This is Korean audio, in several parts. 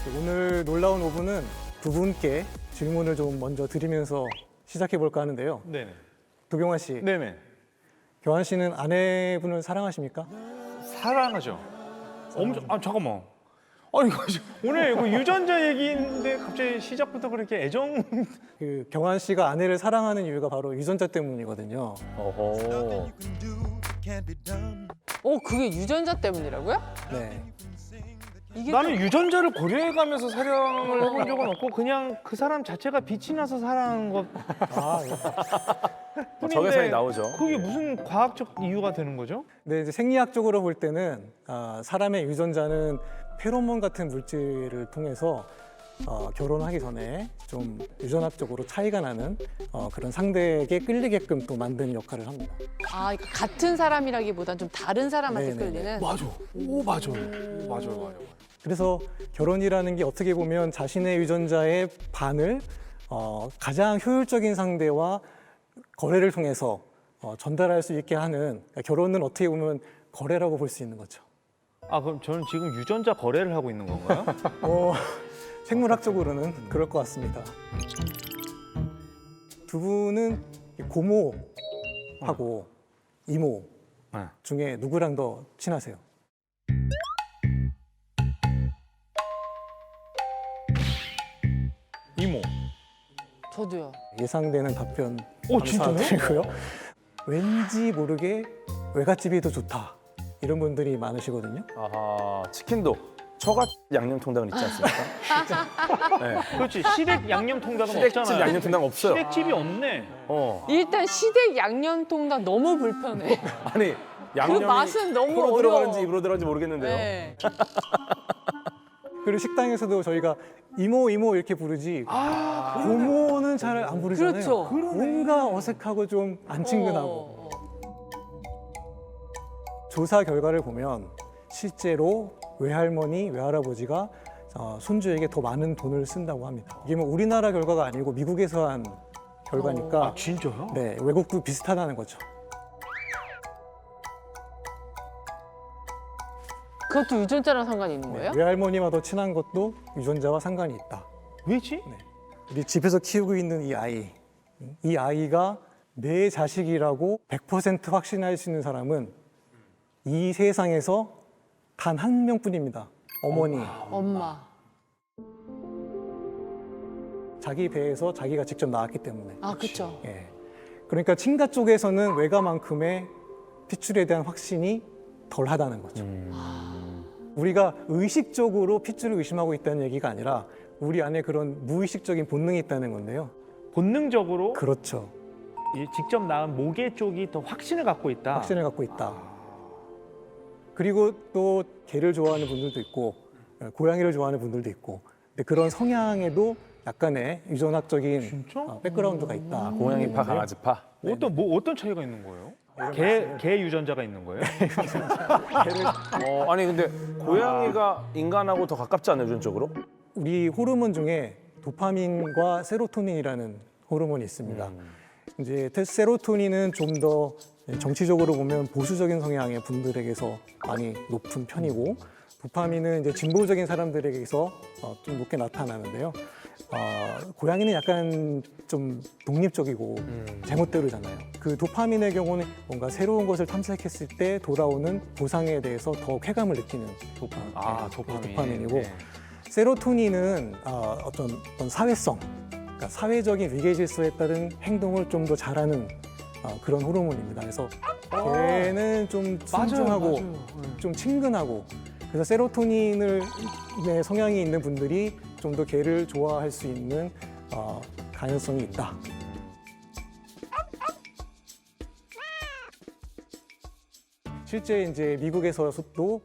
오늘 놀라운 오븐은 두 분께 질문을 좀 먼저 드리면서 시작해 볼까 하는데요. 네네. 도경환 씨, 네네. 경환 씨는 아내분을 사랑하십니까? 사랑하죠. 엄청, 잠깐만. 아니, 이거 오늘 이거 유전자 얘기인데 갑자기 시작부터 그렇게 애정. 그 경환 씨가 아내를 사랑하는 이유가 바로 유전자 때문이거든요. 어허. 그게 유전자 때문이라고요? 네. 이게 나는 유전자를 고려해가면서 사랑을 해본 적은 없고 그냥 그 사람 자체가 빛이 나서 사랑하는 것 아, 예. 적외선이 나오죠. 그게 무슨 과학적 이유가 되는 거죠? 네, 이제 생리학적으로 볼 때는 사람의 유전자는 페로몬 같은 물질을 통해서 결혼하기 전에 좀 유전학적으로 차이가 나는 그런 상대에게 끌리게끔 또 만드는 역할을 합니다. 그러니까 같은 사람이라기보단 좀 다른 사람한테 네네네. 끌리는. 맞아. 오, 맞아요. 맞아요. 그래서 결혼이라는 게 어떻게 보면 자신의 유전자의 반을 가장 효율적인 상대와 거래를 통해서 전달할 수 있게 하는, 그러니까 결혼은 어떻게 보면 거래라고 볼 수 있는 거죠. 그럼 저는 지금 유전자 거래를 하고 있는 건가요? 생물학적으로는 그럴 것 같습니다. 두 분은 고모하고 이모 네. 중에 누구랑 더 친하세요? 이모. 저도요. 예상되는 답변 진짜요? 감사드리고요. 왠지 모르게 외갓집이 더 좋다. 이런 분들이 많으시거든요. 아하. 치킨도 처갓 양념통닭은 있지 않습니까? 네. 그렇지. 시댁 양념 통닭은 시댁집 없잖아요. 양념통닭 없어요. 시댁집이 없네. 일단 시댁 양념통닭 너무 불편해. 아니 양념이 맛은 너무 코로 어려워. 들어가는지 입으로 들어가는지 모르겠는데요. 네. 그리고 식당에서도 저희가 이모 이렇게 부르지 고모는 잘 안 부르잖아요. 그렇죠. 뭔가 어색하고 좀 안 친근하고. 조사 결과를 보면 실제로 외할머니, 외할아버지가 손주에게 더 많은 돈을 쓴다고 합니다. 이게 뭐 우리나라 결과가 아니고 미국에서 한 결과니까 진짜요? 네, 외국도 비슷하다는 거죠. 그것도 유전자랑 상관이 있는 거예요? 외할머니와 더 친한 것도 유전자와 상관이 있다. 왜지? 우리 집에서 키우고 있는 이 아이가 내 자식이라고 100% 확신할 수 있는 사람은 이 세상에서 단 한 명뿐입니다. 어머니. 엄마. 자기 배에서 자기가 직접 낳았기 때문에. 그렇죠. 예. 그러니까 친가 쪽에서는 외가만큼의 핏줄에 대한 확신이 덜하다는 거죠. 우리가 의식적으로 핏줄을 의심하고 있다는 얘기가 아니라 우리 안에 그런 무의식적인 본능이 있다는 건데요. 본능적으로 그렇죠. 이 직접 낳은 모계 쪽이 더 확신을 갖고 있다. 확신을 갖고 있다. 그리고 또 개를 좋아하는 분들도 있고 고양이를 좋아하는 분들도 있고 근데 그런 성향에도 약간의 유전학적인 진짜? 백그라운드가 있다. 고양이파, 강아지파. 어떤 차이가 있는 거예요? 개 유전자가 있는 거예요? 아니 근데 고양이가 인간하고 더 가깝지 않나요, 유전적으로? 우리 호르몬 중에 도파민과 세로토닌이라는 호르몬이 있습니다. 이제 세로토닌은 좀 더 정치적으로 보면 보수적인 성향의 분들에게서 많이 높은 편이고 도파민은 이제 진보적인 사람들에게서 좀 높게 나타나는데요. 고양이는 약간 좀 독립적이고 제멋대로잖아요. 그 도파민의 경우는 뭔가 새로운 것을 탐색했을 때 돌아오는 보상에 대해서 더 쾌감을 느끼는 도파민이고 네. 세로토닌은 어떤 사회성, 그러니까 사회적인 위계 질서에 따른 행동을 좀 더 잘하는 그런 호르몬입니다. 그래서 걔는 좀 순종하고 좀 친근하고 그래서 세로토닌의 성향이 있는 분들이 좀 더 개를 좋아할 수 있는 가능성이 있다. 실제 이제 미국에서도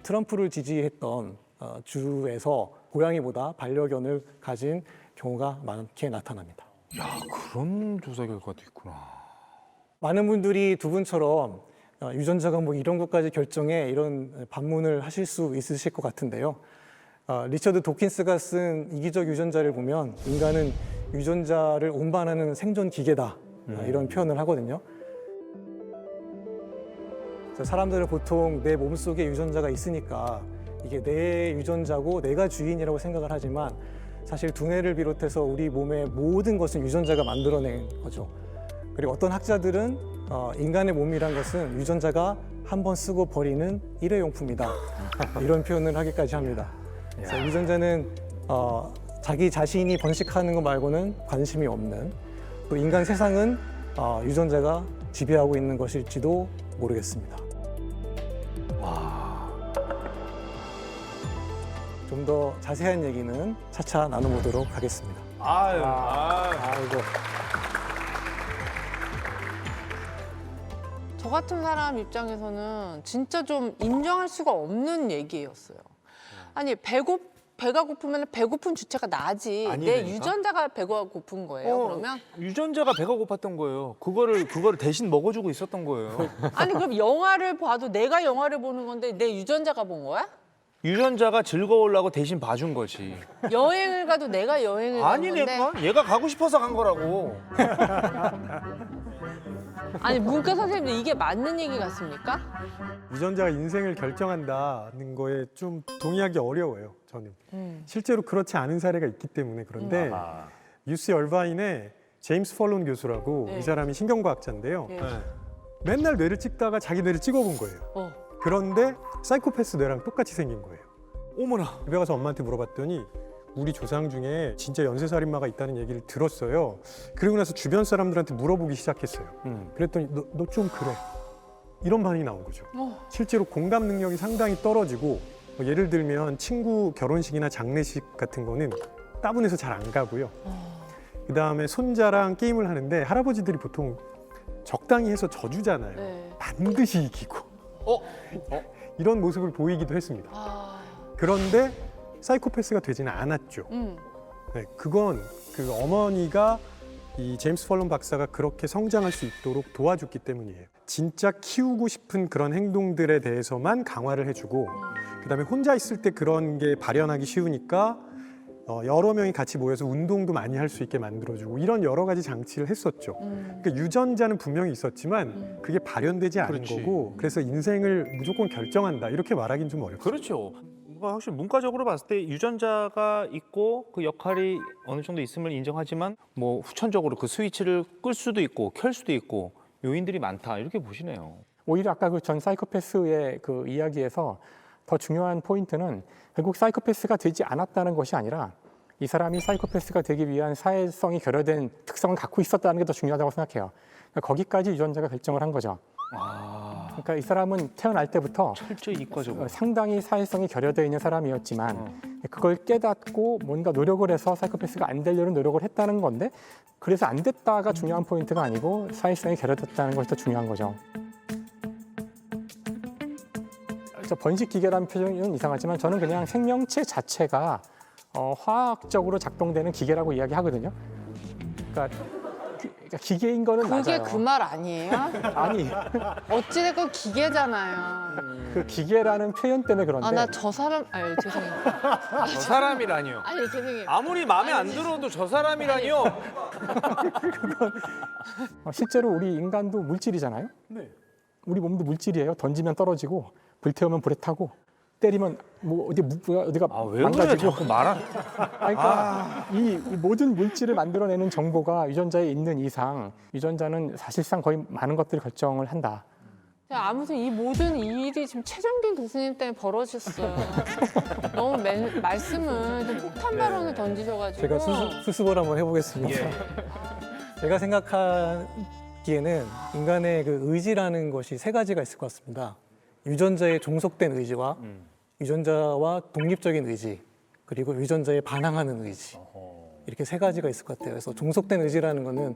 트럼프를 지지했던 주에서 고양이보다 반려견을 가진 경우가 많게 나타납니다. 야, 그런 조사 결과도 있구나. 많은 분들이 두 분처럼 유전자가 뭐 이런 것까지 결정해 이런 반문을 하실 수 있으실 것 같은데요. 리처드 도킨스가 쓴 이기적 유전자를 보면 인간은 유전자를 운반하는 생존 기계다 이런 표현을 하거든요. 그래서 사람들은 보통 내 몸속에 유전자가 있으니까 이게 내 유전자고 내가 주인이라고 생각을 하지만 사실 두뇌를 비롯해서 우리 몸의 모든 것은 유전자가 만들어낸 거죠. 그리고 어떤 학자들은 인간의 몸이란 것은 유전자가 한 번 쓰고 버리는 일회용품이다. 이런 표현을 하기까지 합니다. 그래서 유전자는 자기 자신이 번식하는 것 말고는 관심이 없는, 또 인간 세상은 유전자가 지배하고 있는 것일지도 모르겠습니다. 좀 더 자세한 얘기는 차차 나눠보도록 하겠습니다. 아이고. 저 같은 사람 입장에서는 진짜 좀 인정할 수가 없는 얘기였어요. 아니 배가 고프면 배고픈 주체가 나지. 내 아니라니까? 유전자가 배가 고픈 거예요. 그러면 유전자가 배가 고팠던 거예요. 그거를 대신 먹어주고 있었던 거예요. 아니 그럼 영화를 봐도 내가 영화를 보는 건데 내 유전자가 본 거야? 유전자가 즐거우려고 대신 봐준 거지. 여행을 가도 내가 여행을 간 건데. 아니니까 얘가 가고 싶어서 간 거라고. 아니 문과 선생님들 이게 맞는 얘기 같습니까? 유전자가 인생을 결정한다는 거에 좀 동의하기 어려워요, 저는. 실제로 그렇지 않은 사례가 있기 때문에 그런데 UC 얼바인의 제임스 펄론 교수라고 네. 이 사람이 신경과학자인데요. 예. 맨날 뇌를 찍다가 자기 뇌를 찍어본 거예요. 그런데 사이코패스 뇌랑 똑같이 생긴 거예요. 어머나. 집에 가서 엄마한테 물어봤더니 우리 조상 중에 진짜 연쇄살인마가 있다는 얘기를 들었어요. 그리고 나서 주변 사람들한테 물어보기 시작했어요. 그랬더니 너 좀 그래. 이런 반응이 나온 거죠. 실제로 공감 능력이 상당히 떨어지고 예를 들면 친구 결혼식이나 장례식 같은 거는 따분해서 잘 안 가고요. 그다음에 손자랑 게임을 하는데 할아버지들이 보통 적당히 해서 져주잖아요. 네. 반드시 이기고 이런 모습을 보이기도 했습니다. 아, 그런데 사이코패스가 되지는 않았죠. 네, 그건 그 어머니가 이 제임스 펄론 박사가 그렇게 성장할 수 있도록 도와줬기 때문이에요. 진짜 키우고 싶은 그런 행동들에 대해서만 강화를 해주고 그다음에 혼자 있을 때 그런 게 발현하기 쉬우니까 여러 명이 같이 모여서 운동도 많이 할 수 있게 만들어주고 이런 여러 가지 장치를 했었죠. 그러니까 유전자는 분명히 있었지만 그게 발현되지 않은 그렇지. 거고 그래서 인생을 무조건 결정한다 이렇게 말하기는 좀 어렵죠. 그렇죠. 확실히 문과적으로 봤을 때 유전자가 있고 그 역할이 어느 정도 있음을 인정하지만 뭐 후천적으로 그 스위치를 끌 수도 있고 켤 수도 있고 요인들이 많다 이렇게 보시네요. 오히려 아까 그 전 사이코패스의 그 이야기에서 더 중요한 포인트는 결국 사이코패스가 되지 않았다는 것이 아니라 이 사람이 사이코패스가 되기 위한 사회성이 결여된 특성을 갖고 있었다는 게 더 중요하다고 생각해요. 그러니까 거기까지 유전자가 결정을 한 거죠. 그러니까 이 사람은 태어날 때부터 철저히 이과적으로. 상당히 사회성이 결여되어 있는 사람이었지만 그걸 깨닫고 뭔가 노력을 해서 사이코패스가 안 되려는 노력을 했다는 건데 그래서 안 됐다가 중요한 포인트가 아니고 사회성이 결여됐다는 것이 더 중요한 거죠. 저 번식 기계라는 표현은 이상하지만 저는 그냥 생명체 자체가 화학적으로 작동되는 기계라고 이야기하거든요. 그러니까 기계인 거는 그게 맞아요. 그 말 아니에요? 아니 어찌됐건 기계잖아요. 그 기계라는 표현 때문에 그런데 아 나 저 사람 아니 죄송해요. 저 사람이라니요. 아니 죄송해요. 아무리 마음에 안 들어도 저 사람이라니요. 실제로 우리 인간도 물질이잖아요. 우리 몸도 물질이에요. 던지면 떨어지고 불 태우면 불에 타고 때리면 뭐 어디가 왜 그래 망가지고. 자꾸 말안. 그러니까 이 모든 물질을 만들어내는 정보가 유전자에 있는 이상 유전자는 사실상 거의 많은 것들을 결정을 한다. 아무튼 이 모든 일이 지금 최정빈 교수님 때문에 벌어졌어요. 너무 말씀을 좀 폭탄 발언을 던지셔가지고. 제가 수습을 한번 해보겠습니다. 제가 생각하기에는 인간의 그 의지라는 것이 세 가지가 있을 것 같습니다. 유전자의 종속된 의지와 유전자와 독립적인 의지, 그리고 유전자에 반항하는 의지. 이렇게 세 가지가 있을 것 같아요. 그래서 종속된 의지라는 거는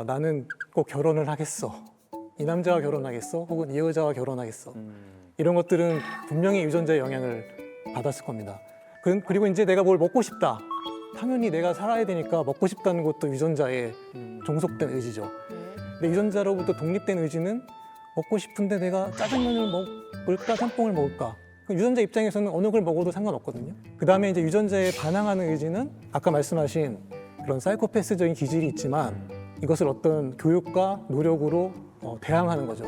나는 꼭 결혼을 하겠어. 이 남자와 결혼하겠어. 혹은 이 여자와 결혼하겠어. 이런 것들은 분명히 유전자의 영향을 받았을 겁니다. 그리고 이제 내가 뭘 먹고 싶다. 당연히 내가 살아야 되니까 먹고 싶다는 것도 유전자의 종속된 의지죠. 근데 유전자로부터 독립된 의지는 먹고 싶은데 내가 짜장면을 먹을까 짬뽕을 먹을까. 유전자 입장에서는 어느 걸 먹어도 상관없거든요. 그다음에 이제 유전자에 반항하는 의지는 아까 말씀하신 그런 사이코패스적인 기질이 있지만 이것을 어떤 교육과 노력으로 대항하는 거죠.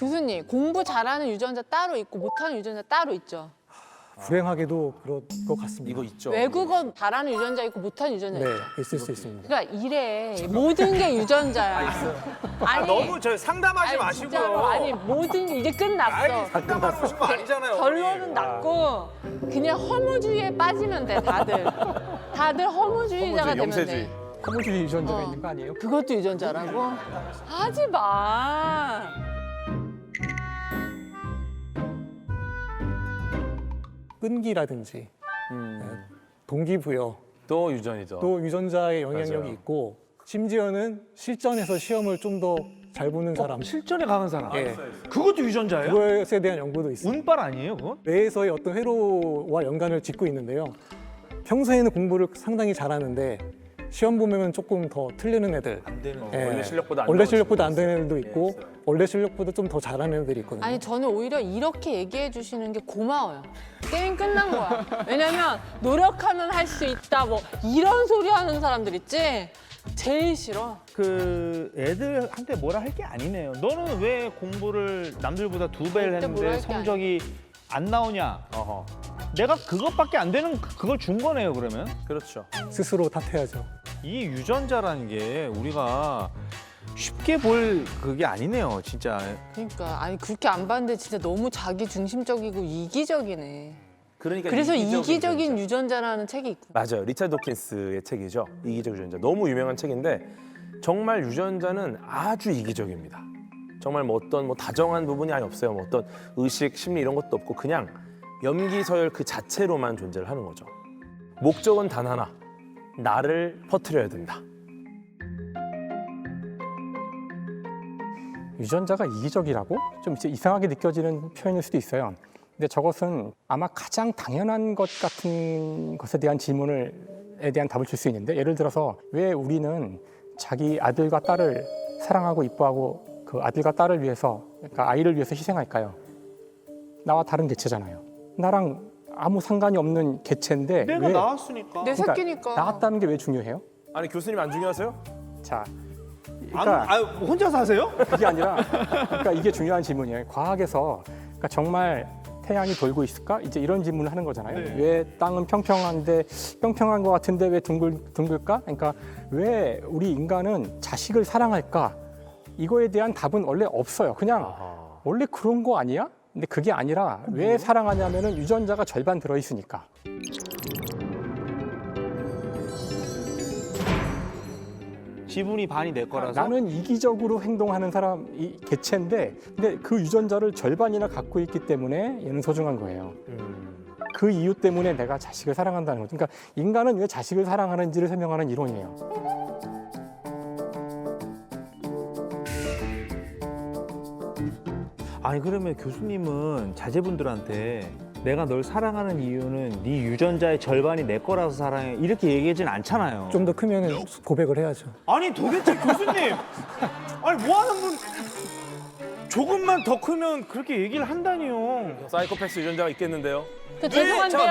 교수님, 공부 잘하는 유전자 따로 있고 못하는 유전자 따로 있죠. 불행하게도 그럴 것 같습니다. 이거 있죠. 외국어 잘하는 유전자 있고 못하는 유전자 네, 있죠. 있을 수 있습니다. 그러니까 이래 모든 게 유전자야. 아니, 너무 저 상담하지 아니, 마시고요. 진짜로 아니 모든 게 이제 끝났어. 상담하고 싶은 거 아니잖아요. 결론은 났고 그냥 허무주의에 빠지면 돼 다들. 다들 허무주의자가 되면 영세주의. 돼. 허무주의 유전자가 어. 있는 거 아니에요? 그것도 유전자라고? 하지 마. 끈기라든지 동기부여 또 유전이죠. 또 유전자의 영향력이 맞아요. 있고 심지어는 실전에서 시험을 좀 더 잘 보는 사람 실전에 강한 사람. 예, 그것도 유전자예요? 그것에 대한 연구도 있습니다. 운빨 아니에요, 그건? 뇌에서의 어떤 회로와 연관을 짓고 있는데요. 평소에는 공부를 상당히 잘하는데 시험 보면 조금 더 틀리는 애들, 안 되는. 예, 원래 실력보다 안 원래 나오는 실력보다 안 친구도 되는 애들도 있고 원래 실력보다 좀 더 잘하는 애들이 있거든요. 아니 저는 오히려 이렇게 얘기해 주시는 게 고마워요. 게임 끝난 거야. 왜냐면 노력하면 할 수 있다 뭐 이런 소리 하는 사람들 있지? 제일 싫어. 그 애들한테 뭐라 할 게 아니네요. 너는 왜 공부를 남들보다 2배를 절대 뭐라 했는데 할게 성적이 안 나오냐? 어허. 내가 그것밖에 안 되는 그걸 준 거네요, 그러면? 그렇죠. 스스로 탓해야죠. 이 유전자라는 게 우리가 쉽게 볼 그게 아니네요, 진짜. 그러니까 아니 그렇게 안 봤는데 진짜 너무 자기 중심적이고 이기적이네. 그러니까 그래서 이기적인 유전자. 유전자라는 책이 있고. 맞아요. 리차드 도킨스의 책이죠. 이기적 유전자. 너무 유명한 책인데 정말 유전자는 아주 이기적입니다. 정말 뭐 어떤 뭐 다정한 부분이 아예 없어요. 뭐 어떤 의식, 심리 이런 것도 없고 그냥 염기 서열 그 자체로만 존재를 하는 거죠. 목적은 단 하나. 나를 퍼뜨려야 된다. 유전자가 이기적이라고 좀 이제 이상하게 느껴지는 표현일 수도 있어요. 근데 저것은 아마 가장 당연한 것 같은 것에 대한 질문에 대한 답을 줄 수 있는데 예를 들어서 왜 우리는 자기 아들과 딸을 사랑하고 이뻐하고 그 아들과 딸을 위해서 그러니까 아이를 위해서 희생할까요? 나와 다른 개체잖아요. 나랑 아무 상관이 없는 개체인데 내가 왜 나왔으니까. 내 그러니까 새끼니까. 나왔다는 게 왜 중요해요? 아니 교수님 안 중요하세요? 자, 그러니까 혼자 사세요? 그게 아니라 그러니까 이게 중요한 질문이에요. 과학에서 그러니까 정말 태양이 돌고 있을까? 이제 이런 질문을 하는 거잖아요. 네. 왜 땅은 평평한데 평평한 것 같은데 왜 둥글까? 그러니까 왜 우리 인간은 자식을 사랑할까? 이거에 대한 답은 원래 없어요. 그냥 원래 그런 거 아니야? 근데 그게 아니라 왜 사랑하냐면은 유전자가 절반 들어 있으니까. 지분이 반이 내 거라서. 나는 이기적으로 행동하는 사람, 이 개체인데, 근데 그 유전자를 절반이나 갖고 있기 때문에 얘는 소중한 거예요. 그 이유 때문에 내가 자식을 사랑한다는 거죠. 그러니까 인간은 왜 자식을 사랑하는지를 설명하는 이론이에요. 아니 그러면 교수님은 자제분들한테 내가 널 사랑하는 이유는 네 유전자의 절반이 내 거라서 사랑해 이렇게 얘기하진 않잖아요. 좀 더 크면 고백을 해야죠. 아니 도대체 교수님, 아니 뭐 하는 분? 조금만 더 크면 그렇게 얘기를 한다니요. 사이코패스 유전자가 있겠는데요. 그 죄송한데요.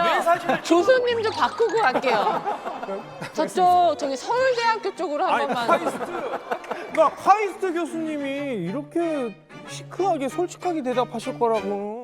교수님 좀 바꾸고 갈게요. 저쪽 저기 서울대학교 쪽으로 한 번만. 그러니까 카이스트 교수님이 이렇게 시크하게 솔직하게 대답하실 거라고.